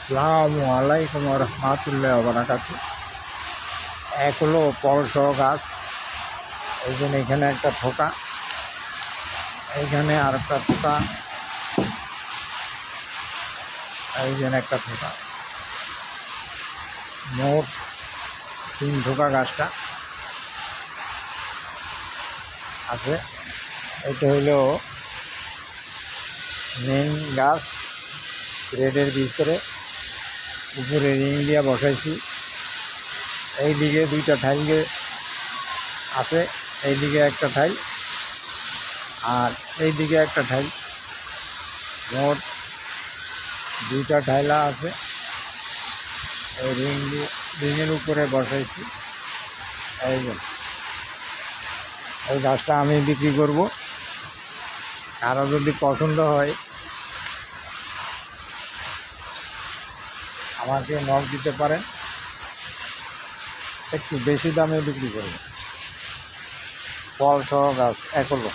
আসসালামু আলাইকুম রহমতুল্লাহ বারাকাতু। এক হলো পলসহ গাছ, এই জন্য এখানে একটা থোকা, এইখানে আর একটা থোকা, এই জন্য একটা থোকা, মোট 3 থোকা গাছটা আছে। এটা হইল মেন গাছ, গ্রেডের ভিতরে উপরে রিং দিয়া বসাইছি। এইদিকে 2টা ঠাইল আছে, এইদিকে একটা ঠাইল আর এইদিকে একটা ঠাইল, মোট 2টা ঠাইলা আছে। এই রিংয়ের উপরে বসাইছি। এই গাছটা আমি বিক্রি করব, কারো যদি পছন্দ হয় আমাকে নক দিতে পারেন, একটু বেশি দামে বিক্রি করব। ফল সহ গাছ এক হলো।